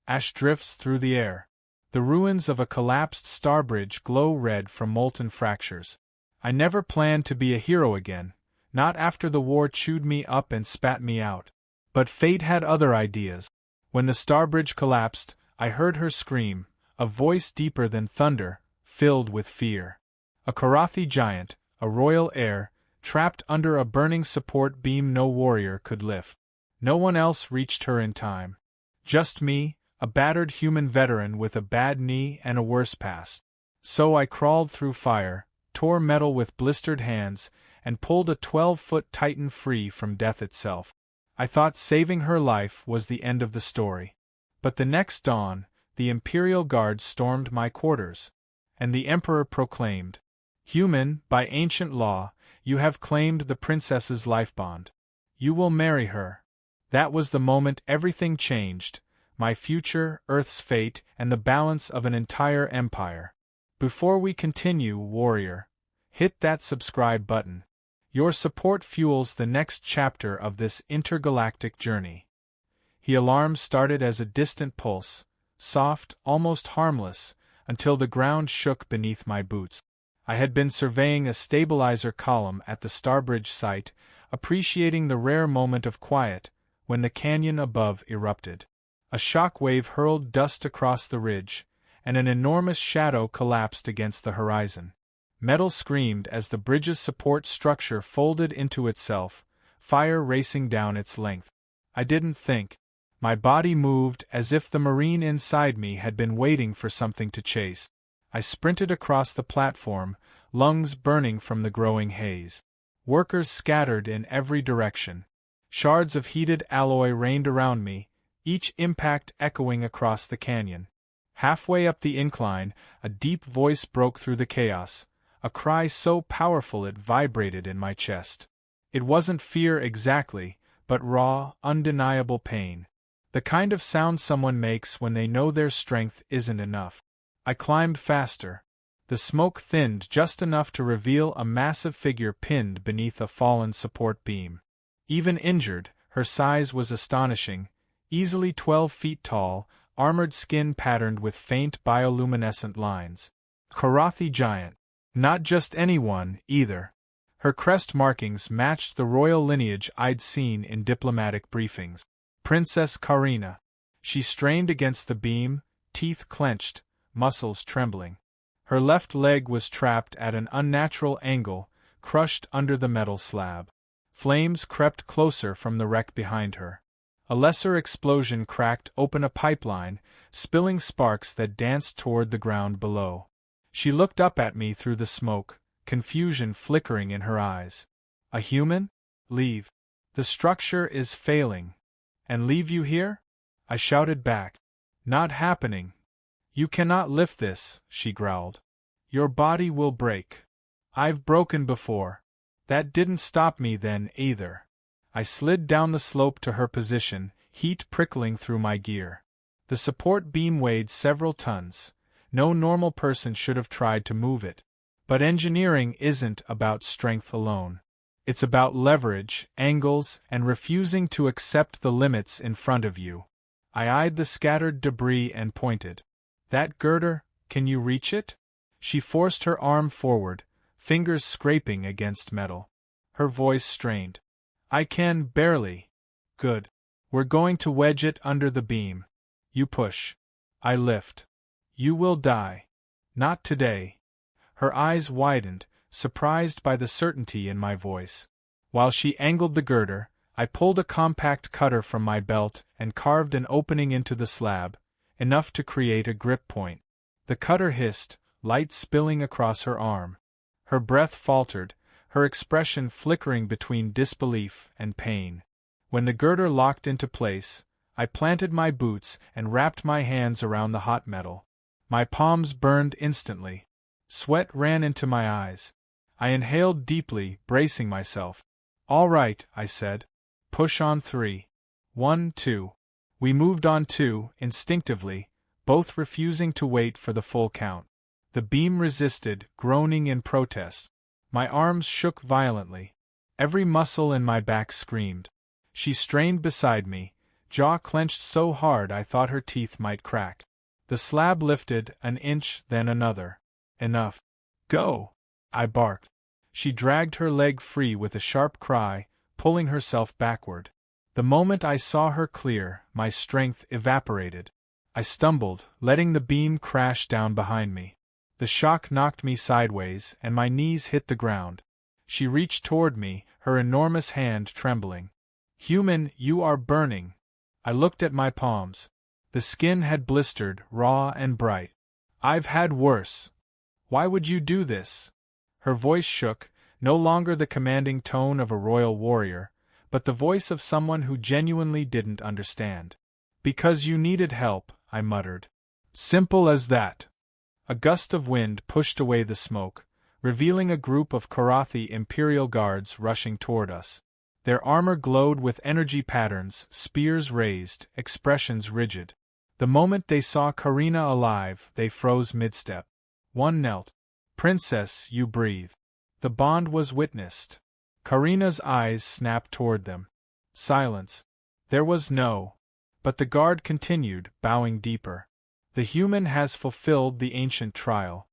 Ash drifts through the air. The ruins of a collapsed star bridge glow red from molten fractures. I never planned to be a hero again, not after the war chewed me up and spat me out. But fate had other ideas. When the star bridge collapsed, I heard her scream, a voice deeper than thunder, filled with fear. A Karathi giant, a royal heir, trapped under a burning support beam no warrior could lift. No one else reached her in time. Just me, a battered human veteran with a bad knee and a worse past. So I crawled through fire, tore metal with blistered hands, and pulled a 12-foot titan free from death itself. I thought saving her life was the end of the story. But the next dawn, the Imperial Guard stormed my quarters. And the Emperor proclaimed, "Human, by ancient law, you have claimed the princess's life bond. You will marry her." That was the moment everything changed. My future, Earth's fate, and the balance of an entire empire. Before we continue, warrior, hit that subscribe button. Your support fuels the next chapter of this intergalactic journey. The alarm started as a distant pulse, soft, almost harmless, until the ground shook beneath my boots. I had been surveying a stabilizer column at the Starbridge site, appreciating the rare moment of quiet, when the canyon above erupted. A shock wave hurled dust across the ridge, and an enormous shadow collapsed against the horizon. Metal screamed as the bridge's support structure folded into itself, fire racing down its length. I didn't think. My body moved as if the marine inside me had been waiting for something to chase. I sprinted across the platform, lungs burning from the growing haze. Workers scattered in every direction. Shards of heated alloy rained around me, each impact echoing across the canyon. Halfway up the incline, a deep voice broke through the chaos, a cry so powerful it vibrated in my chest. It wasn't fear exactly, but raw, undeniable pain. The kind of sound someone makes when they know their strength isn't enough. I climbed faster. The smoke thinned just enough to reveal a massive figure pinned beneath a fallen support beam. Even injured, her size was astonishing, easily 12 feet tall, armored skin patterned with faint bioluminescent lines. Karathi giant. Not just anyone, either. Her crest markings matched the royal lineage I'd seen in diplomatic briefings. Princess Karina. She strained against the beam, teeth clenched, muscles trembling. Her left leg was trapped at an unnatural angle, crushed under the metal slab. Flames crept closer from the wreck behind her. A lesser explosion cracked open a pipeline, spilling sparks that danced toward the ground below. She looked up at me through the smoke, confusion flickering in her eyes. "A human? Leave. The structure is failing." "And leave you here?" I shouted back. "Not happening. You cannot lift this," she growled. "Your body will break. I've broken before." That didn't stop me then, either. I slid down the slope to her position, heat prickling through my gear. The support beam weighed several tons. No normal person should have tried to move it. But engineering isn't about strength alone. It's about leverage, angles, and refusing to accept the limits in front of you. I eyed the scattered debris and pointed. "That girder, can you reach it?" She forced her arm forward, fingers scraping against metal. Her voice strained. "I can, barely." "Good. We're going to wedge it under the beam. You push. I lift. You will die. Not today." Her eyes widened, surprised by the certainty in my voice. While she angled the girder, I pulled a compact cutter from my belt and carved an opening into the slab, enough to create a grip point. The cutter hissed, light spilling across her arm. Her breath faltered, her expression flickering between disbelief and pain. When the girder locked into place, I planted my boots and wrapped my hands around the hot metal. My palms burned instantly. Sweat ran into my eyes. I inhaled deeply, bracing myself. "All right," I said. "Push on 3. 1, 2. We moved on 2, instinctively, both refusing to wait for the full count. The beam resisted, groaning in protest. My arms shook violently. Every muscle in my back screamed. She strained beside me, jaw clenched so hard I thought her teeth might crack. The slab lifted, an inch, then another. Enough. Go! I barked. She dragged her leg free with a sharp cry, pulling herself backward. The moment I saw her clear, my strength evaporated. I stumbled, letting the beam crash down behind me. The shock knocked me sideways, and my knees hit the ground. She reached toward me, her enormous hand trembling. Human, you are burning. I looked at my palms. The skin had blistered, raw and bright. I've had worse. Why would you do this? Her voice shook, no longer the commanding tone of a royal warrior, but the voice of someone who genuinely didn't understand. Because you needed help, I muttered. Simple as that. A gust of wind pushed away the smoke, revealing a group of Karathi Imperial Guards rushing toward us. Their armor glowed with energy patterns, spears raised, expressions rigid. The moment they saw Karina alive, they froze mid-step. One knelt. Princess, you breathe. The bond was witnessed. Karina's eyes snapped toward them. Silence. There was no. But the guard continued, bowing deeper. The human has fulfilled the ancient trial.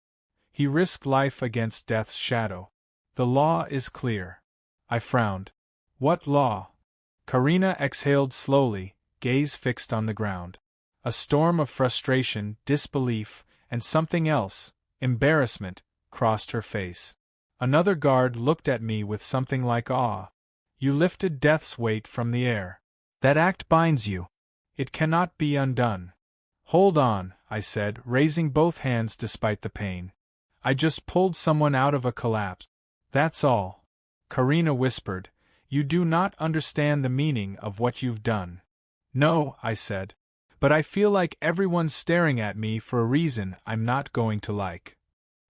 He risked life against death's shadow. The law is clear. I frowned. What law? Karina exhaled slowly, gaze fixed on the ground. A storm of frustration, disbelief, and something else, embarrassment, crossed her face. Another guard looked at me with something like awe. You lifted death's weight from the air. That act binds you. It cannot be undone. Hold on, I said, raising both hands despite the pain. I just pulled someone out of a collapse. That's all. Karina whispered. You do not understand the meaning of what you've done. No, I said. But I feel like everyone's staring at me for a reason I'm not going to like.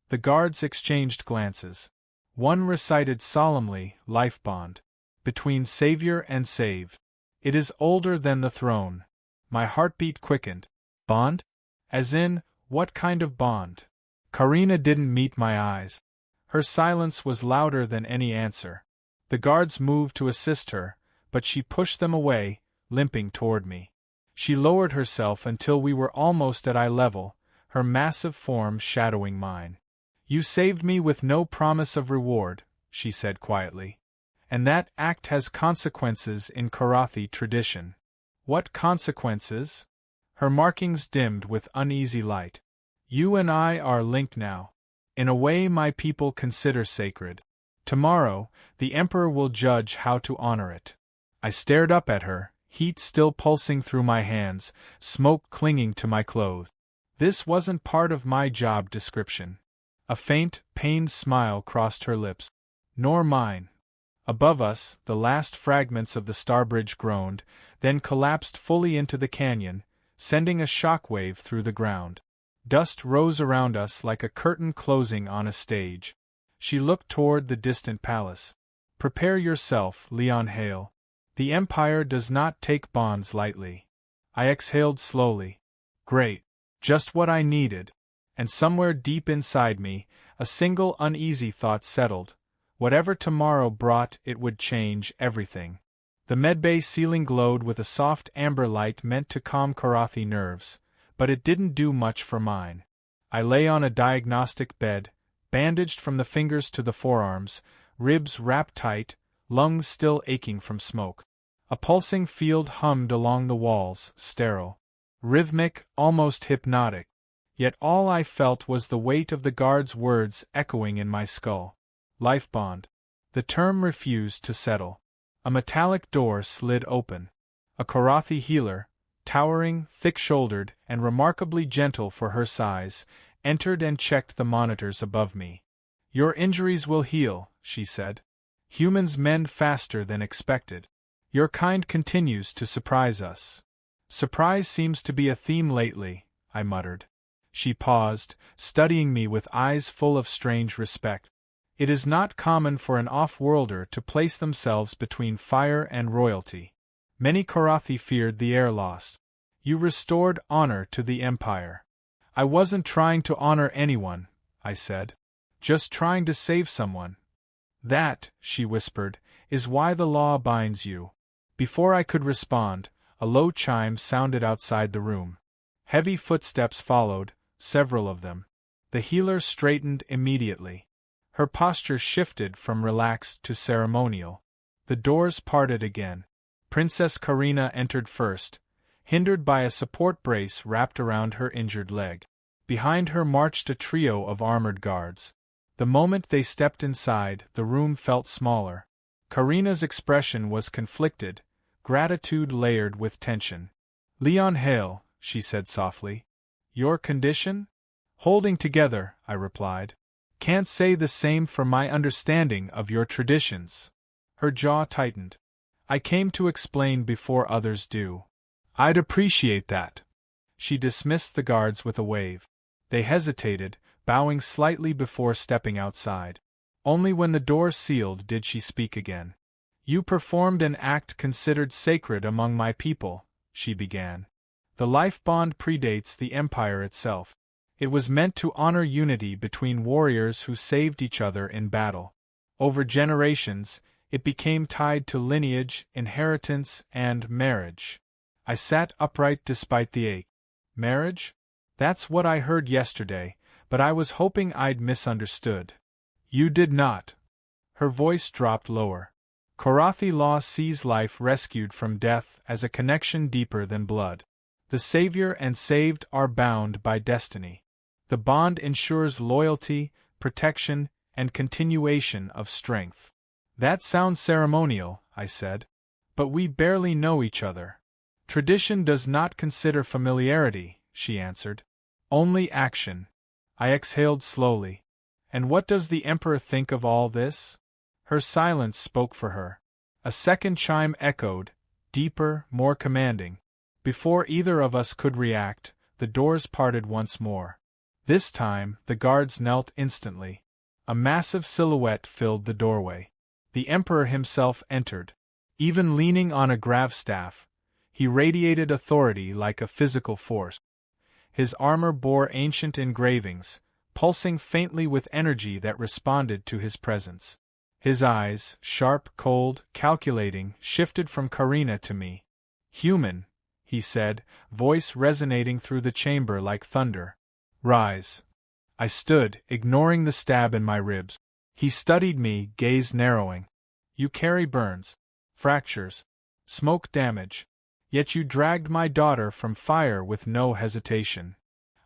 The guards exchanged glances. One recited solemnly, life bond. Between savior and saved. It is older than the throne. My heartbeat quickened. Bond? As in, what kind of bond? Karina didn't meet my eyes. Her silence was louder than any answer. The guards moved to assist her, but she pushed them away, limping toward me. She lowered herself until we were almost at eye level, her massive form shadowing mine. You saved me with no promise of reward, she said quietly. And that act has consequences in Karathi tradition. What consequences? Her markings dimmed with uneasy light. You and I are linked now. In a way my people consider sacred. Tomorrow, the Emperor will judge how to honor it. I stared up at her, heat still pulsing through my hands, smoke clinging to my clothes. This wasn't part of my job description. A faint, pained smile crossed her lips. Nor mine. Above us, the last fragments of the starbridge groaned, then collapsed fully into the canyon, sending a shockwave through the ground. Dust rose around us like a curtain closing on a stage. She looked toward the distant palace. Prepare yourself, Leon Hale. The Empire does not take bonds lightly. I exhaled slowly. Great. Just what I needed. And somewhere deep inside me, a single uneasy thought settled. Whatever tomorrow brought, it would change everything. The medbay ceiling glowed with a soft amber light meant to calm Karathi nerves, but it didn't do much for mine. I lay on a diagnostic bed, bandaged from the fingers to the forearms, ribs wrapped tight, lungs still aching from smoke. A pulsing field hummed along the walls, sterile. Rhythmic, almost hypnotic. Yet all I felt was the weight of the guard's words echoing in my skull. Life bond. The term refused to settle. A metallic door slid open. A Karathi healer, towering, thick-shouldered, and remarkably gentle for her size, entered and checked the monitors above me. Your injuries will heal, she said. Humans mend faster than expected. Your kind continues to surprise us. Surprise seems to be a theme lately, I muttered. She paused, studying me with eyes full of strange respect. It is not common for an off-worlder to place themselves between fire and royalty. Many Karathi feared the air lost. You restored honor to the Empire. I wasn't trying to honor anyone, I said. Just trying to save someone. That, she whispered, is why the law binds you. Before I could respond, A low chime sounded outside the room. Heavy footsteps followed, several of them. The healer straightened immediately. Her posture shifted from relaxed to ceremonial. The doors parted again. Princess Karina entered first, hindered by a support brace wrapped around her injured leg. Behind her marched a trio of armored guards. The moment they stepped inside, the room felt smaller. Karina's expression was conflicted, gratitude layered with tension. "Leon Hale," she said softly. "Your condition?" "Holding together," I replied. "Can't say the same for my understanding of your traditions." Her jaw tightened. "I came to explain before others do." "I'd appreciate that." She dismissed the guards with a wave. They hesitated, bowing slightly before stepping outside. Only when the door sealed did she speak again. "You performed an act considered sacred among my people," she began. "The life bond predates the Empire itself. It was meant to honor unity between warriors who saved each other in battle. Over generations, it became tied to lineage, inheritance, and marriage." I sat upright despite the ache. "Marriage? That's what I heard yesterday, but I was hoping I'd misunderstood." "You did not." Her voice dropped lower. "Korathi law sees life rescued from death as a connection deeper than blood. The savior and saved are bound by destiny. The bond ensures loyalty, protection, and continuation of strength." "That sounds ceremonial," I said. "But we barely know each other." "Tradition does not consider familiarity," she answered. "Only action." I exhaled slowly. "And what does the Emperor think of all this?" Her silence spoke for her. A second chime echoed, deeper, more commanding. Before either of us could react, the doors parted once more. This time, the guards knelt instantly. A massive silhouette filled the doorway. The Emperor himself entered. Even leaning on a gravstaff, he radiated authority like a physical force. His armor bore ancient engravings, pulsing faintly with energy that responded to his presence. His eyes, sharp, cold, calculating, shifted from Karina to me. "Human," he said, voice resonating through the chamber like thunder. "Rise." I stood, ignoring the stab in my ribs. He studied me, gaze narrowing. "You carry burns, fractures, smoke damage. Yet you dragged my daughter from fire with no hesitation."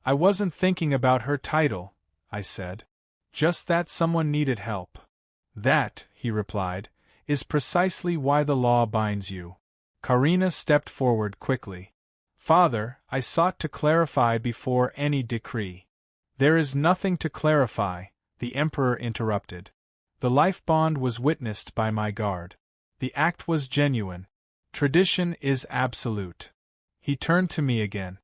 "I wasn't thinking about her title," I said. "Just that someone needed help." "That," he replied, "is precisely why the law binds you." Karina stepped forward quickly. "Father, I sought to clarify before any decree." "There is nothing to clarify," the Emperor interrupted. "The life bond was witnessed by my guard. The act was genuine. Tradition is absolute." He turned to me again.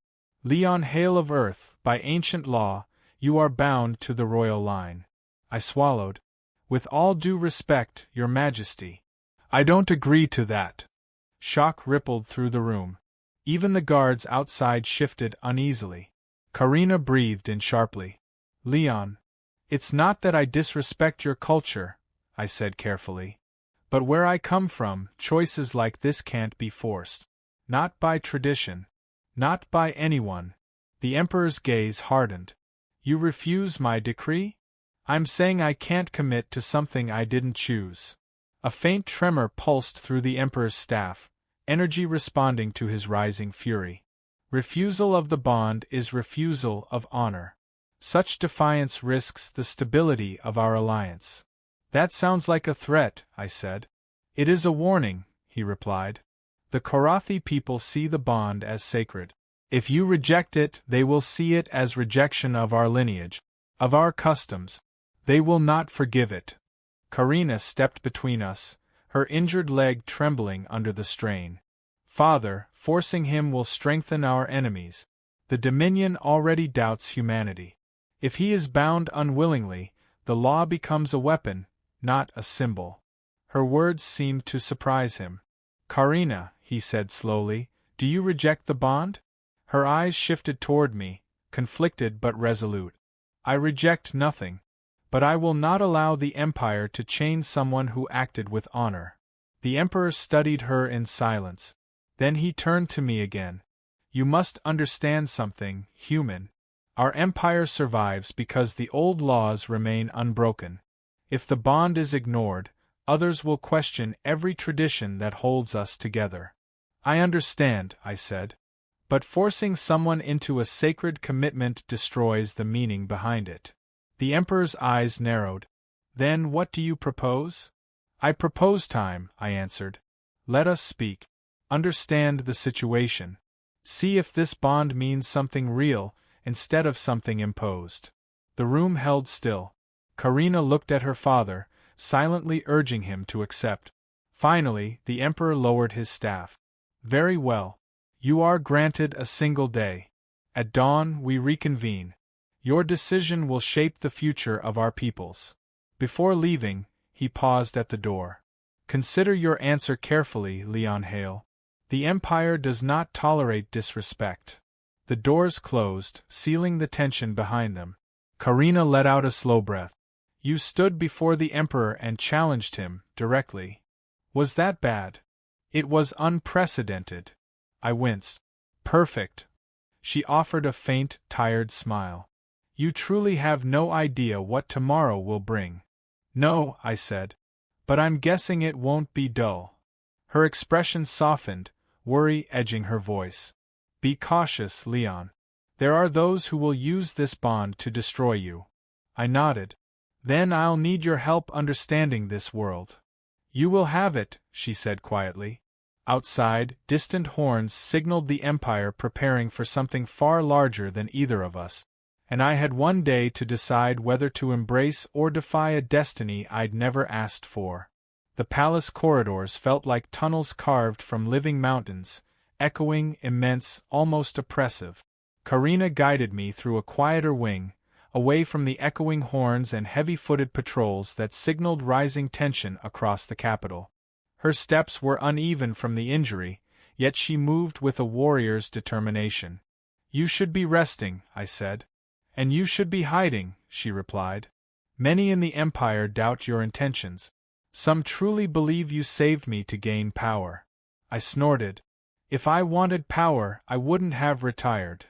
"Leon Hale of Earth, by ancient law, you are bound to the royal line." I swallowed. "With all due respect, Your Majesty." "I don't agree to that." Shock rippled through the room. Even the guards outside shifted uneasily. Karina breathed in sharply. "Leon, it's not that I disrespect your culture," I said carefully. "But where I come from, choices like this can't be forced. Not by tradition. Not by anyone." The Emperor's gaze hardened. "You refuse my decree?" "I'm saying I can't commit to something I didn't choose." A faint tremor pulsed through the Emperor's staff, energy responding to his rising fury. Refusal of the bond is refusal of honor. Such defiance risks the stability of our alliance. "That sounds like a threat," I said. "It is a warning," he replied. "The Korathi people see the bond as sacred. If you reject it, they will see it as rejection of our lineage, of our customs. They will not forgive it." Karina stepped between us, her injured leg trembling under the strain. "Father, forcing him will strengthen our enemies. The Dominion already doubts humanity. If he is bound unwillingly, the law becomes a weapon, not a symbol." Her words seemed to surprise him. "Karina," he said slowly, "do you reject the bond?" Her eyes shifted toward me, conflicted but resolute. "I reject nothing. But I will not allow the Empire to chain someone who acted with honor." The Emperor studied her in silence. Then he turned to me again. You must understand something, human. Our empire survives because the old laws remain unbroken. If the bond is ignored, others will question every tradition that holds us together. I understand, I said. But forcing someone into a sacred commitment destroys the meaning behind it. The Emperor's eyes narrowed. Then what do you propose? I propose time, I answered. Let us speak. Understand the situation. See if this bond means something real, instead of something imposed. The room held still. Karina looked at her father, silently urging him to accept. Finally, the Emperor lowered his staff. Very well. You are granted a single day. At dawn we reconvene. Your decision will shape the future of our peoples. Before leaving, he paused at the door. Consider your answer carefully, Leon Hale. The Empire does not tolerate disrespect. The doors closed, sealing the tension behind them. Karina let out a slow breath. You stood before the Emperor and challenged him, directly. Was that bad? It was unprecedented. I winced. Perfect. She offered a faint, tired smile. You truly have no idea what tomorrow will bring. No, I said. But I'm guessing it won't be dull. Her expression softened, worry edging her voice. Be cautious, Leon. There are those who will use this bond to destroy you. I nodded. Then I'll need your help understanding this world. You will have it, she said quietly. Outside, distant horns signaled the Empire preparing for something far larger than either of us, and I had one day to decide whether to embrace or defy a destiny I'd never asked for. The palace corridors felt like tunnels carved from living mountains, echoing, immense, almost oppressive. Karina guided me through a quieter wing, away from the echoing horns and heavy-footed patrols that signaled rising tension across the capital. Her steps were uneven from the injury, yet she moved with a warrior's determination. You should be resting, I said. And you should be hiding, she replied. Many in the Empire doubt your intentions. Some truly believe you saved me to gain power. I snorted. If I wanted power, I wouldn't have retired.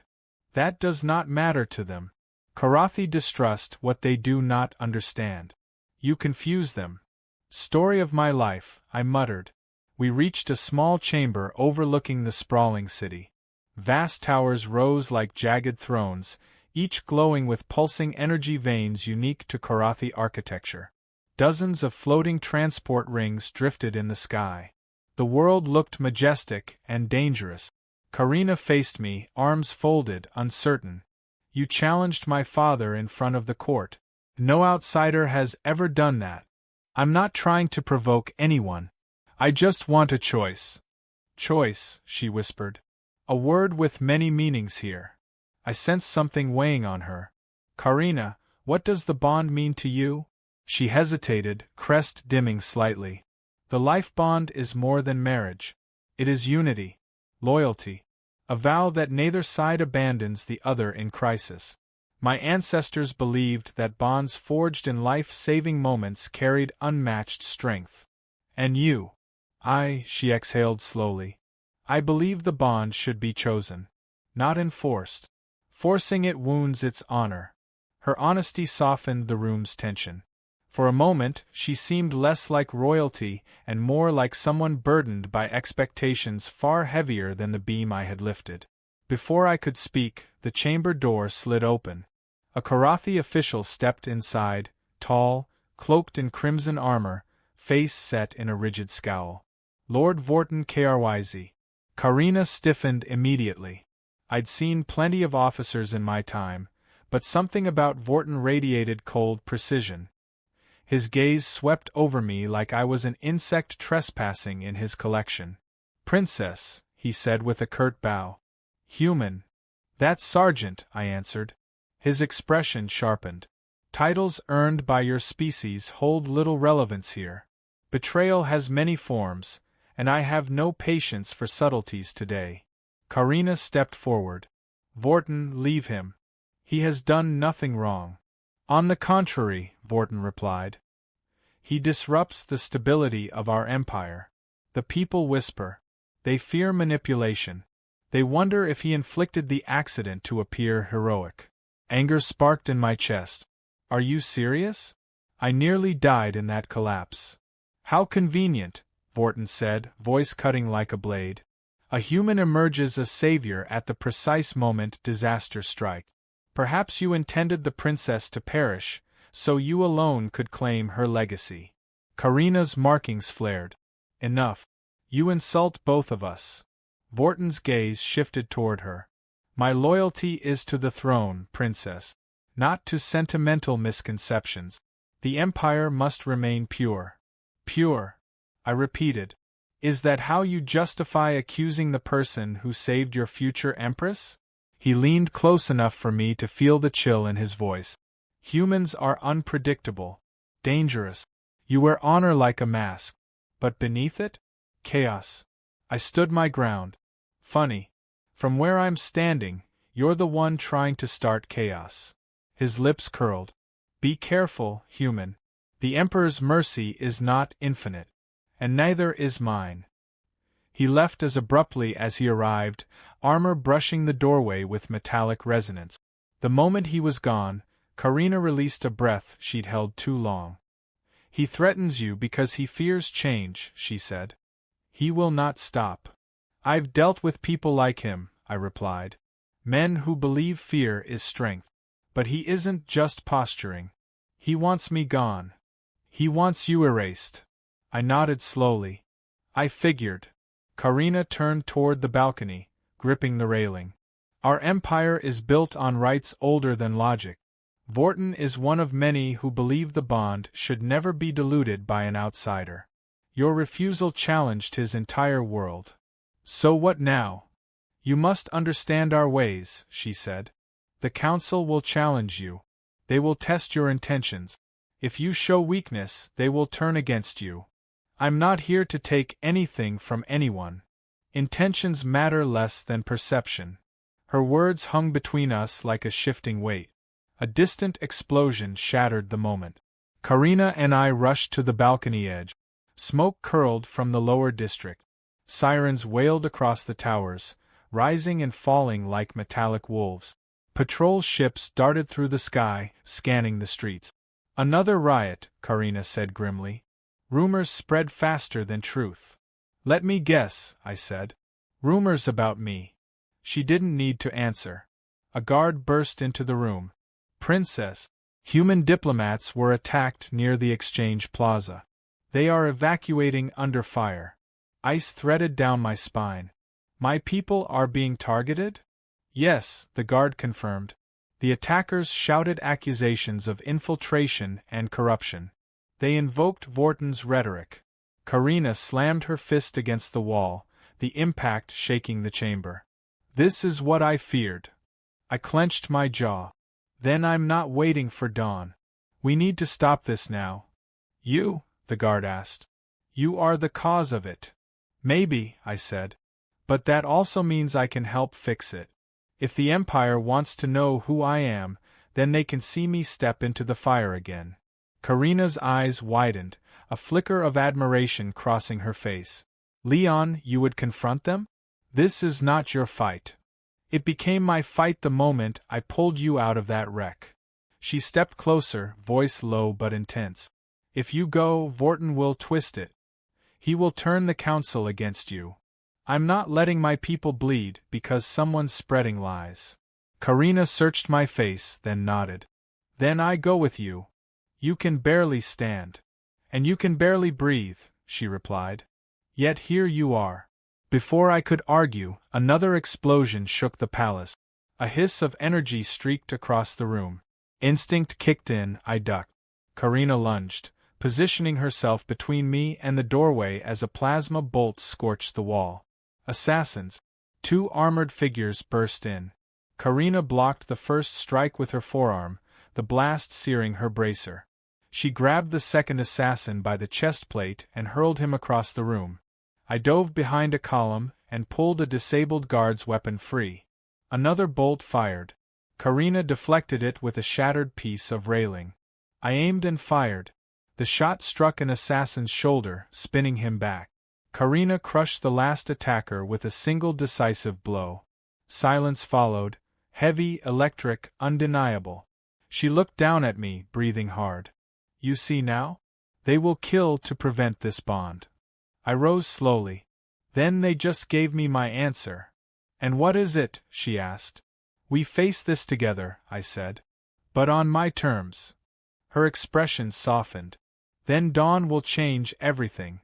That does not matter to them. Karathi distrust what they do not understand. You confuse them. Story of my life, I muttered. We reached a small chamber overlooking the sprawling city. Vast towers rose like jagged thrones, each glowing with pulsing energy veins unique to Karathi architecture. Dozens of floating transport rings drifted in the sky. The world looked majestic and dangerous. Karina faced me, arms folded, uncertain. You challenged my father in front of the court. No outsider has ever done that. I'm not trying to provoke anyone. I just want a choice. Choice, she whispered. A word with many meanings here. I sensed something weighing on her. Karina, what does the bond mean to you? She hesitated, crest dimming slightly. The life bond is more than marriage. It is unity, loyalty, a vow that neither side abandons the other in crisis. My ancestors believed that bonds forged in life-saving moments carried unmatched strength. And you? She exhaled slowly. I believe the bond should be chosen, not enforced. Forcing it wounds its honor. Her honesty softened the room's tension. For a moment, she seemed less like royalty and more like someone burdened by expectations far heavier than the beam I had lifted. Before I could speak, the chamber door slid open. A Karathi official stepped inside, tall, cloaked in crimson armor, face set in a rigid scowl. Lord Vorton Kryz. Karina stiffened immediately. I'd seen plenty of officers in my time, but something about Vorton radiated cold precision. His gaze swept over me like I was an insect trespassing in his collection. Princess, he said with a curt bow. Human. That's Sergeant, I answered. His expression sharpened. Titles earned by your species hold little relevance here. Betrayal has many forms, and I have no patience for subtleties today. Karina stepped forward. Vorton, leave him. He has done nothing wrong. On the contrary, Vorton replied. He disrupts the stability of our empire. The people whisper. They fear manipulation. They wonder if he inflicted the accident to appear heroic. Anger sparked in my chest. Are you serious? I nearly died in that collapse. How convenient, Vorton said, voice cutting like a blade. A human emerges a savior at the precise moment disaster strikes. Perhaps you intended the princess to perish, so you alone could claim her legacy. Karina's markings flared. Enough. You insult both of us. Vorton's gaze shifted toward her. My loyalty is to the throne, princess, not to sentimental misconceptions. The empire must remain pure. Pure, I repeated. Is that how you justify accusing the person who saved your future empress? He leaned close enough for me to feel the chill in his voice. Humans are unpredictable, dangerous. You wear honor like a mask. But beneath it? Chaos. I stood my ground. Funny. From where I'm standing, you're the one trying to start chaos. His lips curled. Be careful, human. The Emperor's mercy is not infinite. And neither is mine. He left as abruptly as he arrived, armor brushing the doorway with metallic resonance. The moment he was gone, Karina released a breath she'd held too long. He threatens you because he fears change, she said. He will not stop. I've dealt with people like him, I replied. Men who believe fear is strength. But he isn't just posturing. He wants me gone. He wants you erased. I nodded slowly. I figured. Karina turned toward the balcony, gripping the railing. Our empire is built on rights older than logic. Vorton is one of many who believe the bond should never be diluted by an outsider. Your refusal challenged his entire world. So what now? You must understand our ways, she said. The council will challenge you. They will test your intentions. If you show weakness, they will turn against you. I'm not here to take anything from anyone. Intentions matter less than perception. Her words hung between us like a shifting weight. A distant explosion shattered the moment. Karina and I rushed to the balcony edge. Smoke curled from the lower district. Sirens wailed across the towers, rising and falling like metallic wolves. Patrol ships darted through the sky, scanning the streets. Another riot, Karina said grimly. Rumors spread faster than truth. Let me guess, I said. Rumors about me. She didn't need to answer. A guard burst into the room. Princess, human diplomats were attacked near the exchange plaza. They are evacuating under fire. Ice threaded down my spine. My people are being targeted? Yes, the guard confirmed. The attackers shouted accusations of infiltration and corruption. They invoked Vorton's rhetoric. Karina slammed her fist against the wall, the impact shaking the chamber. This is what I feared. I clenched my jaw. Then I'm not waiting for dawn. We need to stop this now. You? The guard asked. You are the cause of it. Maybe, I said. But that also means I can help fix it. If the Empire wants to know who I am, then they can see me step into the fire again. Karina's eyes widened, a flicker of admiration crossing her face. Leon, you would confront them? This is not your fight. It became my fight the moment I pulled you out of that wreck. She stepped closer, voice low but intense. If you go, Vorton will twist it. He will turn the council against you. I'm not letting my people bleed because someone's spreading lies. Karina searched my face, then nodded. Then I go with you. You can barely stand. And you can barely breathe, she replied. Yet here you are. Before I could argue, another explosion shook the palace. A hiss of energy streaked across the room. Instinct kicked in, I ducked. Karina lunged, positioning herself between me and the doorway as a plasma bolt scorched the wall. Assassins. 2 armored figures burst in. Karina blocked the first strike with her forearm, the blast searing her bracer. She grabbed the second assassin by the chest plate and hurled him across the room. I dove behind a column and pulled a disabled guard's weapon free. Another bolt fired. Karina deflected it with a shattered piece of railing. I aimed and fired. The shot struck an assassin's shoulder, spinning him back. Karina crushed the last attacker with a single decisive blow. Silence followed, heavy, electric, undeniable. She looked down at me, breathing hard. You see now? They will kill to prevent this bond. I rose slowly. Then they just gave me my answer. And what is it? She asked. We face this together, I said. But on my terms. Her expression softened. Then dawn will change everything.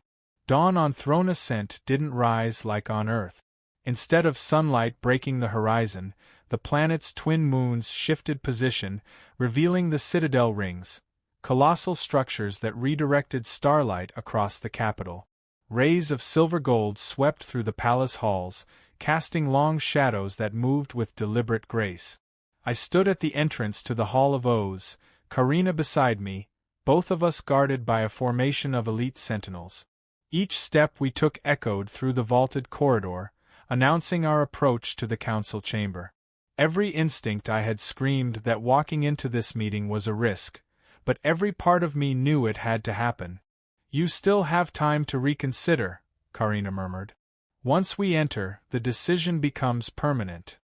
Dawn on throne ascent didn't rise like on Earth. Instead of sunlight breaking the horizon, the planet's twin moons shifted position, revealing the citadel rings, colossal structures that redirected starlight across the capital. Rays of silver gold swept through the palace halls, casting long shadows that moved with deliberate grace. I stood at the entrance to the Hall of O's, Karina beside me, both of us guarded by a formation of elite sentinels. Each step we took echoed through the vaulted corridor, announcing our approach to the council chamber. Every instinct I had screamed that walking into this meeting was a risk, but every part of me knew it had to happen. You still have time to reconsider, Karina murmured. Once we enter, the decision becomes permanent.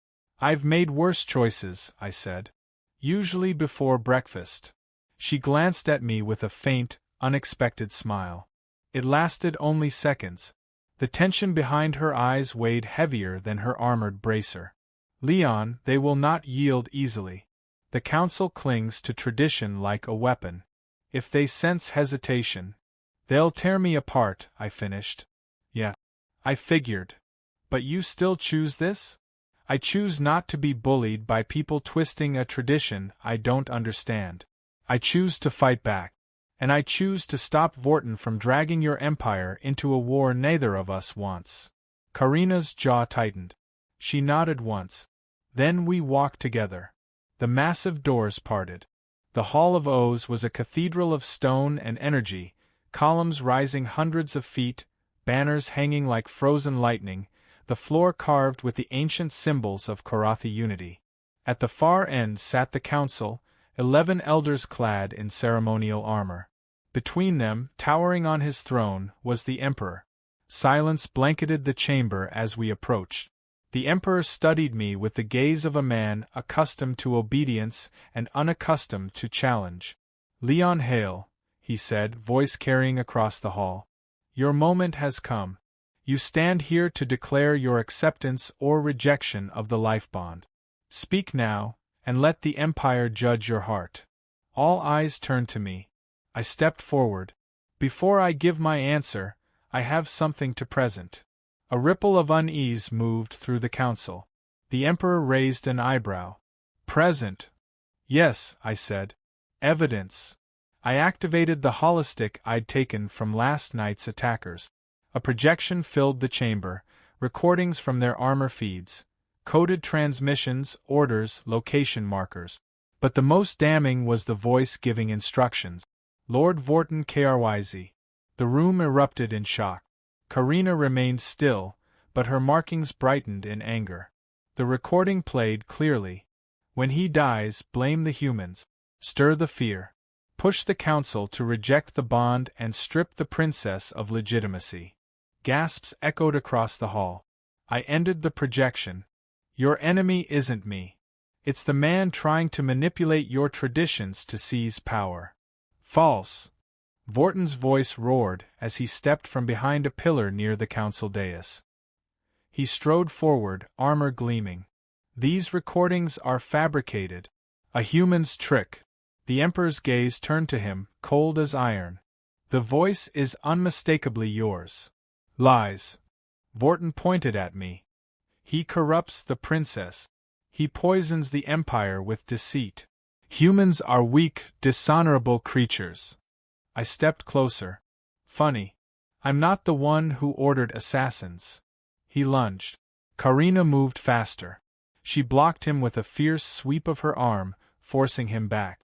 I've made worse choices, I said. Usually before breakfast. She glanced at me with a faint, unexpected smile. It lasted only seconds. The tension behind her eyes weighed heavier than her armored bracer. Leon, they will not yield easily. The council clings to tradition like a weapon. If they sense hesitation, they'll tear me apart, I finished. Yeah. I figured. But you still choose this? I choose not to be bullied by people twisting a tradition I don't understand. I choose to fight back. And I choose to stop Vorton from dragging your empire into a war neither of us wants. Karina's jaw tightened. She nodded once. Then we walked together. The massive doors parted. The Hall of O's was a cathedral of stone and energy, columns rising hundreds of feet, banners hanging like frozen lightning, the floor carved with the ancient symbols of Korathi unity. At the far end sat the council, 11 elders clad in ceremonial armor. Between them, towering on his throne, was the Emperor. Silence blanketed the chamber as we approached. The Emperor studied me with the gaze of a man accustomed to obedience and unaccustomed to challenge. Leon Hale, he said, voice carrying across the hall. Your moment has come. You stand here to declare your acceptance or rejection of the life bond. Speak now, and let the Empire judge your heart. All eyes turned to me. I stepped forward. Before I give my answer, I have something to present. A ripple of unease moved through the council. The Emperor raised an eyebrow. Present? Yes, I said. Evidence. I activated the holostick I'd taken from last night's attackers. A projection filled the chamber, recordings from their armor feeds, coded transmissions, orders, location markers. But the most damning was the voice giving instructions. Lord Vorton Kryz. The room erupted in shock. Karina remained still, but her markings brightened in anger. The recording played clearly. When he dies, blame the humans. Stir the fear. Push the council to reject the bond and strip the princess of legitimacy. Gasps echoed across the hall. I ended the projection. Your enemy isn't me. It's the man trying to manipulate your traditions to seize power. False. Vorton's voice roared as he stepped from behind a pillar near the council dais. He strode forward, armor gleaming. These recordings are fabricated. A human's trick. The Emperor's gaze turned to him, cold as iron. The voice is unmistakably yours. Lies. Vorton pointed at me. He corrupts the princess. He poisons the Empire with deceit. Humans are weak, dishonorable creatures. I stepped closer. Funny. I'm not the one who ordered assassins. He lunged. Karina moved faster. She blocked him with a fierce sweep of her arm, forcing him back.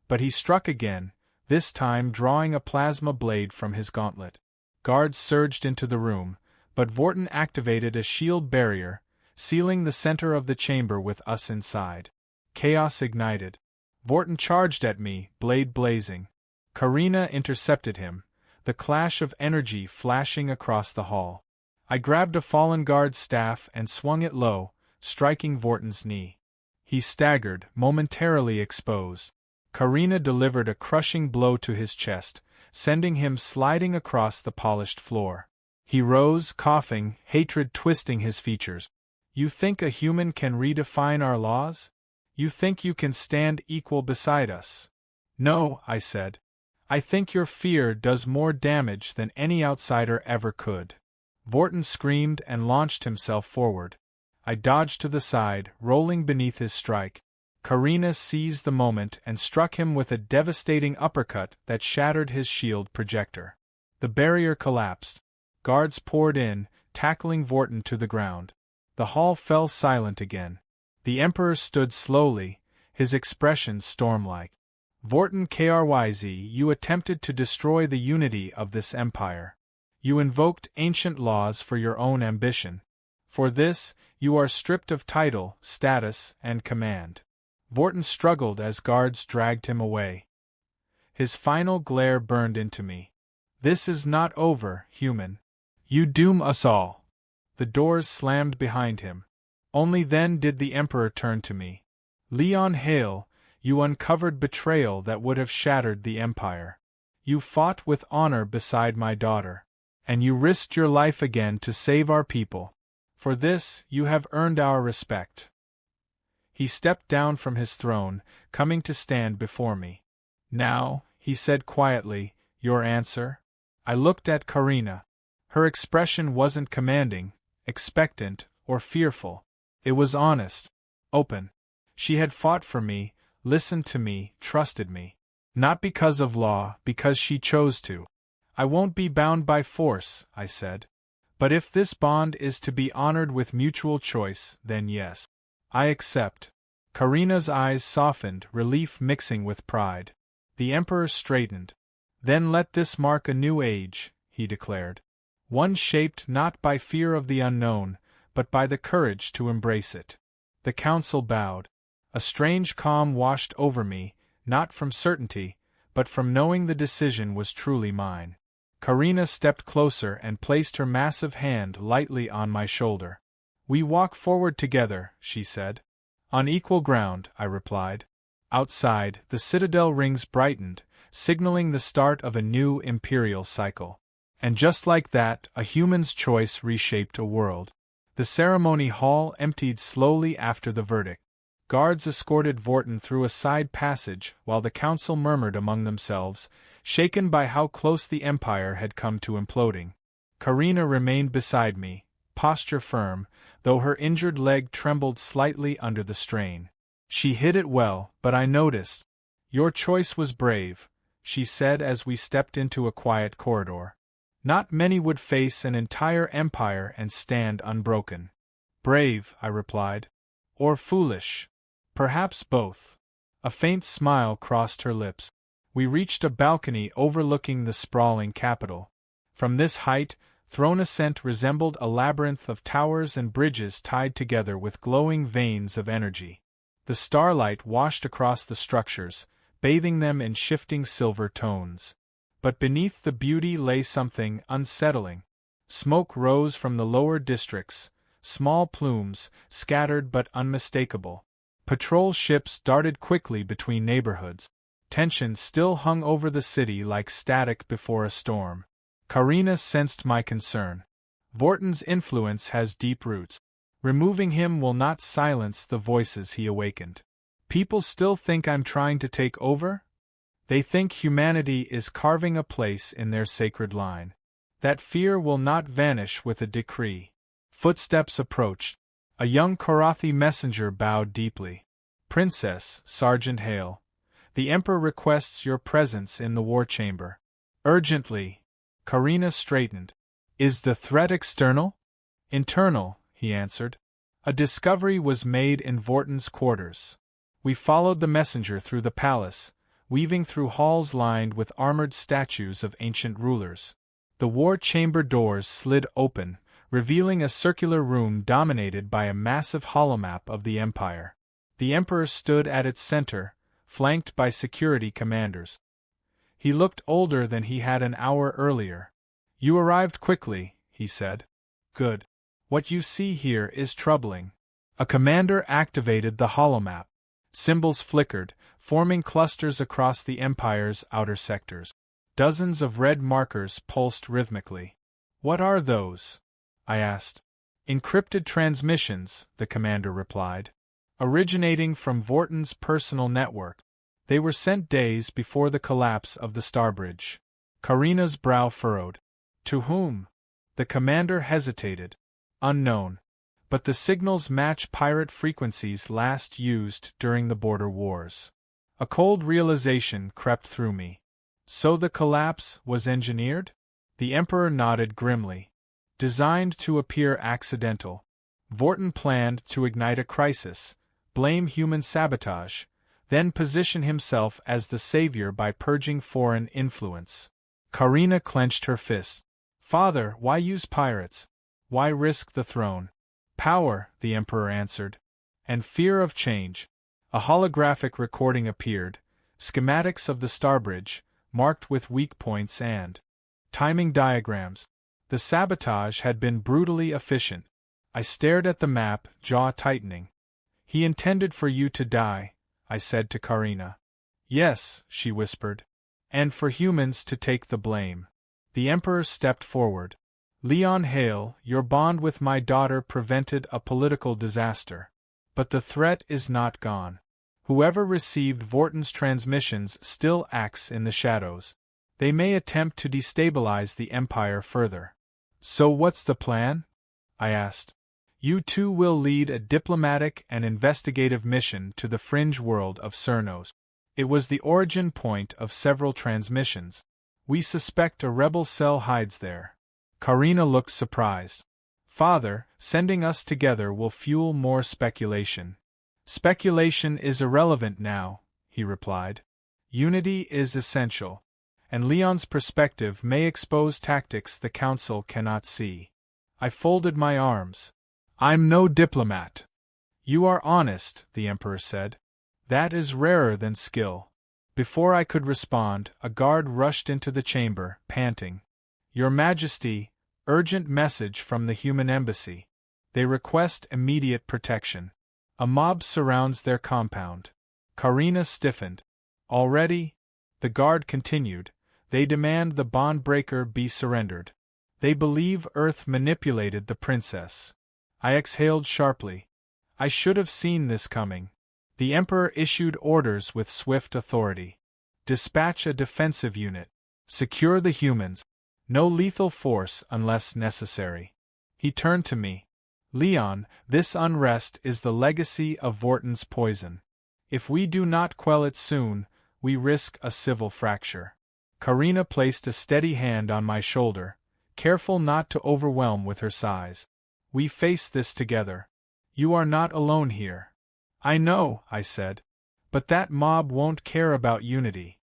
But he struck again, this time drawing a plasma blade from his gauntlet. Guards surged into the room, but Vorton activated a shield barrier, sealing the center of the chamber with us inside. Chaos ignited. Vorton charged at me, blade blazing. Karina intercepted him, the clash of energy flashing across the hall. I grabbed a fallen guard's staff and swung it low, striking Vortin's knee. He staggered, momentarily exposed. Karina delivered a crushing blow to his chest, sending him sliding across the polished floor. He rose, coughing, hatred twisting his features. "You think a human can redefine our laws? You think you can stand equal beside us?" "No," I said. "I think your fear does more damage than any outsider ever could." Vortin screamed and launched himself forward. I dodged to the side, rolling beneath his strike. Karina seized the moment and struck him with a devastating uppercut that shattered his shield projector. The barrier collapsed. Guards poured in, tackling Vortin to the ground. The hall fell silent again. The Emperor stood slowly, his expression storm-like. "Vortin Kryz, you attempted to destroy the unity of this empire. You invoked ancient laws for your own ambition. For this, you are stripped of title, status, and command." Vortin struggled as guards dragged him away. His final glare burned into me. "This is not over, human. You doom us all." The doors slammed behind him. Only then did the Emperor turn to me. "Leon Hale, you uncovered betrayal that would have shattered the Empire. You fought with honor beside my daughter. And you risked your life again to save our people. For this, you have earned our respect." He stepped down from his throne, coming to stand before me. "Now," he said quietly, "your answer?" I looked at Karina. Her expression wasn't commanding, expectant, or fearful. It was honest, open. She had fought for me, listened to me, trusted me. Not because of law, because she chose to. "I won't be bound by force," I said. "But if this bond is to be honored with mutual choice, then yes. I accept." Karina's eyes softened, relief mixing with pride. The Emperor straightened. "Then let this mark a new age," he declared. "One shaped not by fear of the unknown, but by the courage to embrace it." The council bowed. A strange calm washed over me, not from certainty, but from knowing the decision was truly mine. Karina stepped closer and placed her massive hand lightly on my shoulder. "We walk forward together," she said. "On equal ground," I replied. Outside, the citadel rings brightened, signaling the start of a new imperial cycle. And just like that, a human's choice reshaped a world. The ceremony hall emptied slowly after the verdict. Guards escorted Vortin through a side passage while the council murmured among themselves, shaken by how close the Empire had come to imploding. Karina remained beside me, posture firm, though her injured leg trembled slightly under the strain. She hid it well, but I noticed. "Your choice was brave," she said as we stepped into a quiet corridor. "Not many would face an entire empire and stand unbroken." "Brave," I replied. "Or foolish. Perhaps both." A faint smile crossed her lips. We reached a balcony overlooking the sprawling capital. From this height, throne ascent resembled a labyrinth of towers and bridges tied together with glowing veins of energy. The starlight washed across the structures, bathing them in shifting silver tones. But beneath the beauty lay something unsettling. Smoke rose from the lower districts, small plumes, scattered but unmistakable. Patrol ships darted quickly between neighborhoods. Tension still hung over the city like static before a storm. Karina sensed my concern. Vortin's influence has deep roots. Removing him will not silence the voices he awakened. People still think I'm trying to take over? They think humanity is carving a place in their sacred line. That fear will not vanish with a decree. Footsteps approached. A young Korathi messenger bowed deeply. "Princess, Sergeant Hale, the Emperor requests your presence in the war chamber. Urgently." Karina straightened. "Is the threat external?" "Internal," he answered. "A discovery was made in Vortin's quarters." We followed the messenger through the palace, weaving through halls lined with armored statues of ancient rulers. The war chamber doors slid open, revealing a circular room dominated by a massive holomap of the Empire. The Emperor stood at its center, flanked by security commanders. He looked older than he had an hour earlier. You arrived quickly, he said. Good. What you see here is troubling. A commander activated the holomap. Symbols flickered, forming clusters across the Empire's outer sectors. Dozens of red markers pulsed rhythmically. What are those? I asked. Encrypted transmissions, the commander replied. Originating from Vorton's personal network. They were sent days before the collapse of the Starbridge. Karina's brow furrowed. To whom? The commander hesitated. Unknown. But the signals match pirate frequencies last used during the border wars. A cold realization crept through me. So the collapse was engineered? The Emperor nodded grimly. Designed to appear accidental. Vorton planned to ignite a crisis, blame human sabotage, then position himself as the savior by purging foreign influence. Karina clenched her fist. Father, why use pirates? Why risk the throne? Power, the Emperor answered. And fear of change. A holographic recording appeared, schematics of the Starbridge, marked with weak points and timing diagrams. The sabotage had been brutally efficient. I stared at the map, jaw tightening. He intended for you to die, I said to Karina. Yes, she whispered. And for humans to take the blame. The Emperor stepped forward. Leon Hale, your bond with my daughter prevented a political disaster. But the threat is not gone. Whoever received Vorton's transmissions still acts in the shadows. They may attempt to destabilize the Empire further. So what's the plan? I asked. You two will lead a diplomatic and investigative mission to the fringe world of Cernos. It was the origin point of several transmissions. We suspect a rebel cell hides there. Karina looked surprised. Father, sending us together will fuel more speculation. Speculation is irrelevant now, he replied. Unity is essential. And Leon's perspective may expose tactics the Council cannot see. I folded my arms. I'm no diplomat. You are honest, the Emperor said. That is rarer than skill. Before I could respond, a guard rushed into the chamber, panting. Your Majesty, urgent message from the human embassy. They request immediate protection. A mob surrounds their compound. Karina stiffened. Already? The guard continued. They demand the bond breaker be surrendered. They believe Earth manipulated the princess. I exhaled sharply. I should have seen this coming. The Emperor issued orders with swift authority. Dispatch a defensive unit. Secure the humans. No lethal force unless necessary. He turned to me. Leon, this unrest is the legacy of Vorton's poison. If we do not quell it soon, we risk a civil fracture. Karina placed a steady hand on my shoulder, careful not to overwhelm with her sighs. We face this together. You are not alone here. I know, I said. But that mob won't care about unity.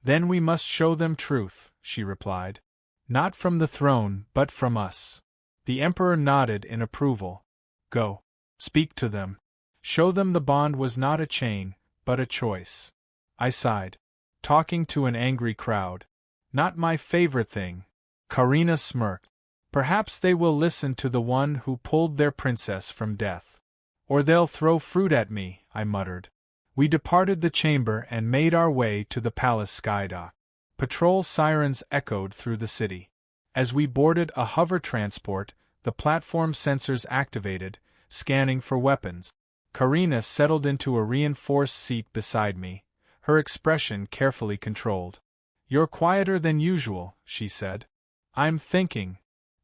Then we must show them truth, she replied. Not from the throne, but from us. The Emperor nodded in approval. Go. Speak to them. Show them the bond was not a chain, but a choice. I sighed. Talking to an angry crowd. Not my favorite thing. Karina smirked. Perhaps they will listen to the one who pulled their princess from death. Or they'll throw fruit at me, I muttered. We departed the chamber and made our way to the palace skydock. Patrol sirens echoed through the city. As we boarded a hover transport, the platform sensors activated, scanning for weapons. Karina settled into a reinforced seat beside me, her expression carefully controlled. You're quieter than usual, she said. I'm thinking.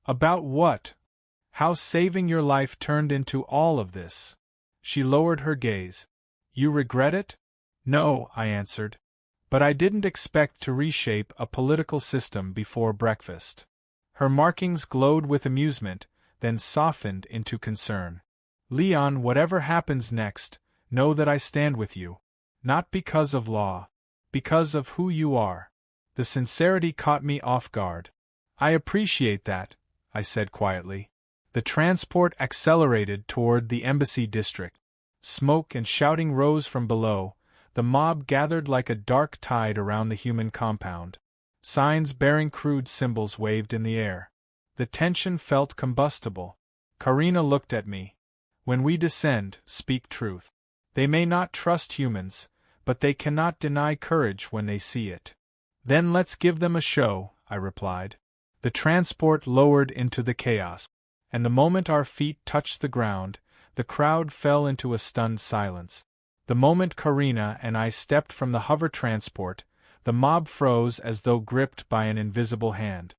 About what? How saving your life turned into all of this. She lowered her gaze. You regret it? No, I answered. But I didn't expect to reshape a political system before breakfast. Her markings glowed with amusement, then softened into concern. Leon, whatever happens next, know that I stand with you. Not because of law. Because of who you are. The sincerity caught me off guard. I appreciate that, I said quietly. The transport accelerated toward the embassy district. Smoke and shouting rose from below. The mob gathered like a dark tide around the human compound. Signs bearing crude symbols waved in the air. The tension felt combustible. Karina looked at me. When we descend, speak truth. They may not trust humans, but they cannot deny courage when they see it. Then let's give them a show, I replied. The transport lowered into the chaos, and the moment our feet touched the ground, the crowd fell into a stunned silence. The moment Karina and I stepped from the hover transport, the mob froze as though gripped by an invisible hand.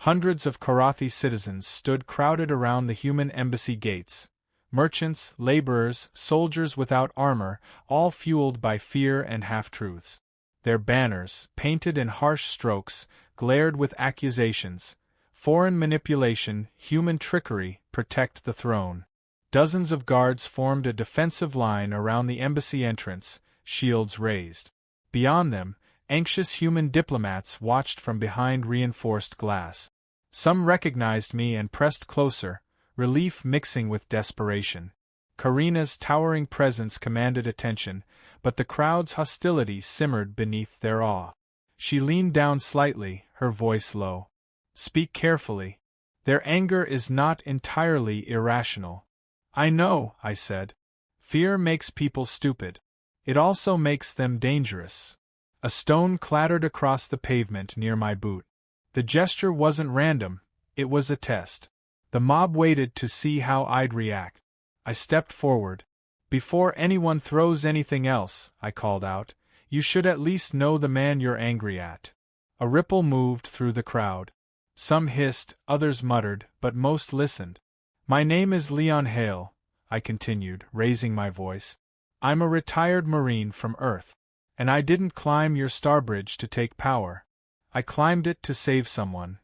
Hundreds of Karathi citizens stood crowded around the human embassy gates. Merchants, laborers, soldiers without armor, all fueled by fear and half-truths. Their banners, painted in harsh strokes, glared with accusations. Foreign manipulation, human trickery, protect the throne. Dozens of guards formed a defensive line around the embassy entrance, shields raised. Beyond them, anxious human diplomats watched from behind reinforced glass. Some recognized me and pressed closer, relief mixing with desperation. Karina's towering presence commanded attention, but the crowd's hostility simmered beneath their awe. She leaned down slightly, her voice low. Speak carefully. Their anger is not entirely irrational. I know, I said. Fear makes people stupid. It also makes them dangerous. A stone clattered across the pavement near my boot. The gesture wasn't random, it was a test. The mob waited to see how I'd react. I stepped forward. Before anyone throws anything else, I called out, you should at least know the man you're angry at. A ripple moved through the crowd. Some hissed, others muttered, but most listened. My name is Leon Hale, I continued, raising my voice. I'm a retired Marine from Earth. And I didn't climb your starbridge to take power. I climbed it to save someone.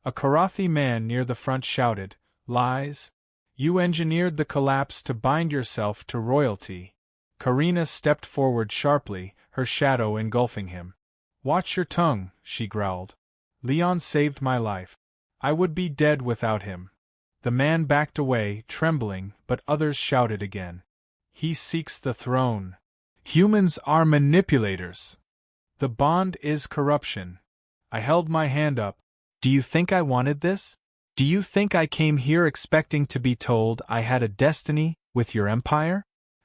A Karathi man near the front shouted, Lies? You engineered the collapse to bind yourself to royalty. Karina stepped forward sharply, her shadow engulfing him. Watch your tongue, she growled. Leon saved my life. I would be dead without him. The man backed away, trembling, but others shouted again. He seeks the throne. Humans are manipulators. The bond is corruption. I held my hand up. Do you think I wanted this? Do you think I came here expecting to be told I had a destiny with your empire?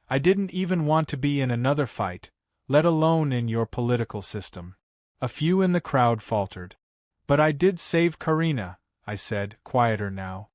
I didn't even want to be in another fight, let alone in your political system. A few in the crowd faltered. But I did save Karina, I said, quieter now.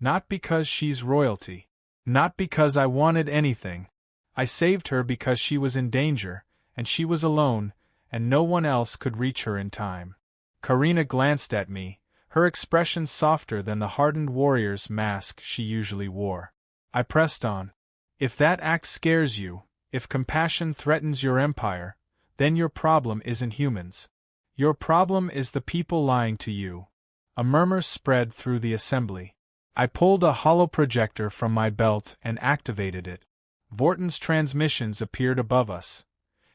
Not because she's royalty. Not because I wanted anything. I saved her because she was in danger, and she was alone, and no one else could reach her in time. Karina glanced at me, her expression softer than the hardened warrior's mask she usually wore. I pressed on. If that act scares you, if compassion threatens your empire, then your problem isn't humans. Your problem is the people lying to you. A murmur spread through the assembly. I pulled a hollow projector from my belt and activated it. Vorton's transmissions appeared above us,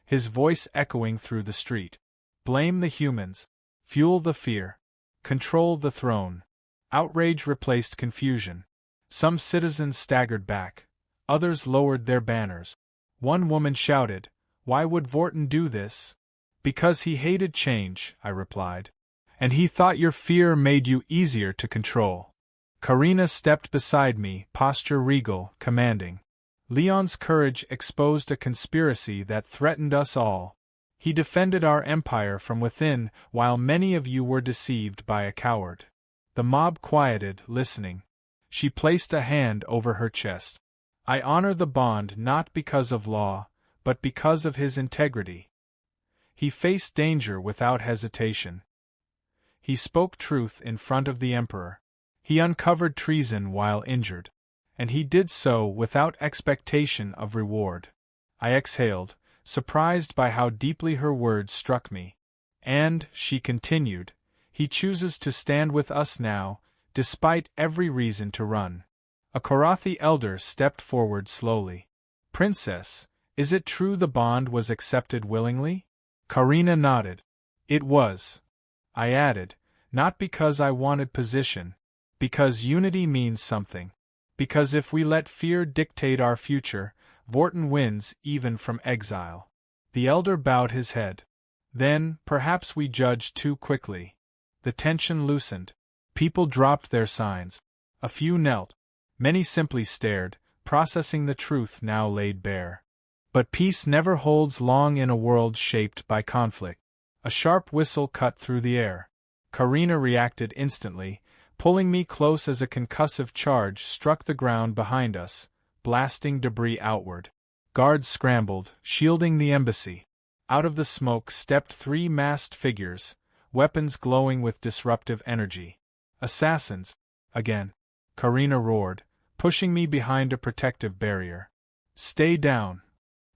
his voice echoing through the street. Blame the humans. Fuel the fear. Control the throne. Outrage replaced confusion. Some citizens staggered back. Others lowered their banners. One woman shouted, Why would Vorton do this? Because he hated change, I replied. And he thought your fear made you easier to control. Karina stepped beside me, posture regal, commanding. Leon's courage exposed a conspiracy that threatened us all. He defended our empire from within, while many of you were deceived by a coward. The mob quieted, listening. She placed a hand over her chest. I honor the bond not because of law, but because of his integrity. He faced danger without hesitation. He spoke truth in front of the emperor. He uncovered treason while injured. And he did so without expectation of reward. I exhaled, surprised by how deeply her words struck me. And, she continued, he chooses to stand with us now, despite every reason to run. A Karathi elder stepped forward slowly. Princess, is it true the bond was accepted willingly? Karina nodded. It was. I added, not because I wanted position, because unity means something. Because if we let fear dictate our future, Vorton wins even from exile. The elder bowed his head. Then, perhaps we judged too quickly. The tension loosened. People dropped their signs. A few knelt. Many simply stared, processing the truth now laid bare. But peace never holds long in a world shaped by conflict. A sharp whistle cut through the air. Karina reacted instantly, pulling me close as a concussive charge struck the ground behind us, blasting debris outward. Guards scrambled, shielding the embassy. Out of the smoke stepped 3 masked figures, weapons glowing with disruptive energy. Assassins! Again. Karina roared, pushing me behind a protective barrier. Stay down.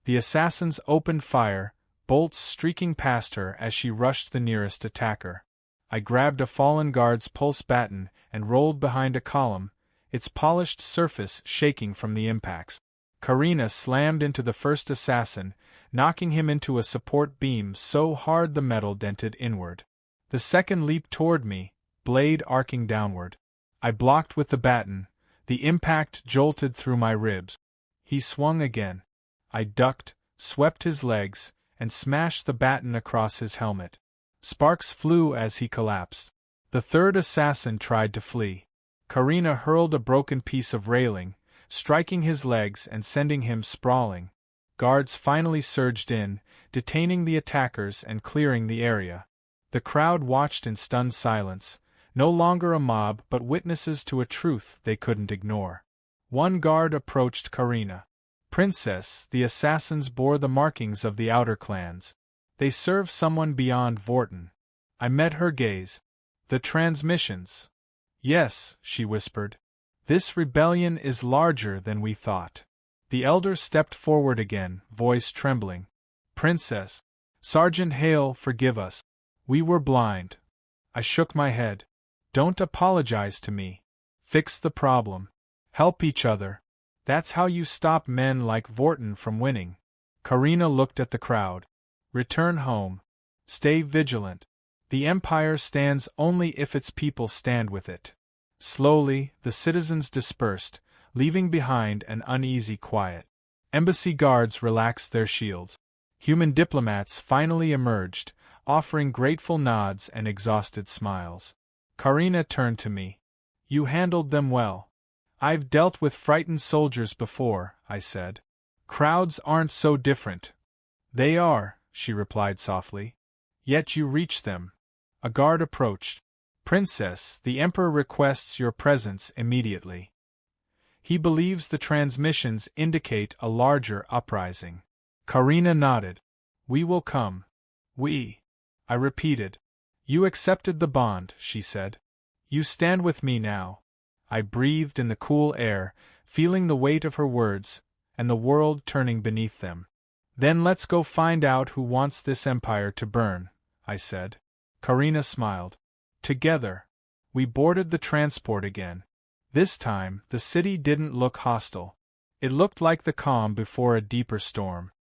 The assassins opened fire, bolts streaking past her as she rushed the nearest attacker. I grabbed a fallen guard's pulse baton and rolled behind a column, its polished surface shaking from the impacts. Karina slammed into the first assassin, knocking him into a support beam so hard the metal dented inward. The second leaped toward me, blade arcing downward. I blocked with the baton. The impact jolted through my ribs. He swung again. I ducked, swept his legs, and smashed the baton across his helmet. Sparks flew as he collapsed. The third assassin tried to flee. Karina hurled a broken piece of railing, striking his legs and sending him sprawling. Guards finally surged in, detaining the attackers and clearing the area. The crowd watched in stunned silence, no longer a mob but witnesses to a truth they couldn't ignore. One guard approached Karina. Princess, the assassins bore the markings of the outer clans. They serve someone beyond Vorten. I met her gaze. The transmissions. Yes, she whispered. This rebellion is larger than we thought. The elder stepped forward again, voice trembling. Princess. Sergeant Hale, forgive us. We were blind. I shook my head. Don't apologize to me. Fix the problem. Help each other. That's how you stop men like Vorten from winning. Karina looked at the crowd. Return home. Stay vigilant. The Empire stands only if its people stand with it. Slowly, the citizens dispersed, leaving behind an uneasy quiet. Embassy guards relaxed their shields. Human diplomats finally emerged, offering grateful nods and exhausted smiles. Karina turned to me. You handled them well. I've dealt with frightened soldiers before, I said. Crowds aren't so different. They are, she replied softly. Yet you reached them. A guard approached. Princess, the Emperor requests your presence immediately. He believes the transmissions indicate a larger uprising. Karina nodded. We will come. We. I repeated. You accepted the bond, she said. You stand with me now. I breathed in the cool air, feeling the weight of her words, and the world turning beneath them. Then let's go find out who wants this empire to burn, I said. Karina smiled. Together. We boarded the transport again. This time, the city didn't look hostile. It looked like the calm before a deeper storm.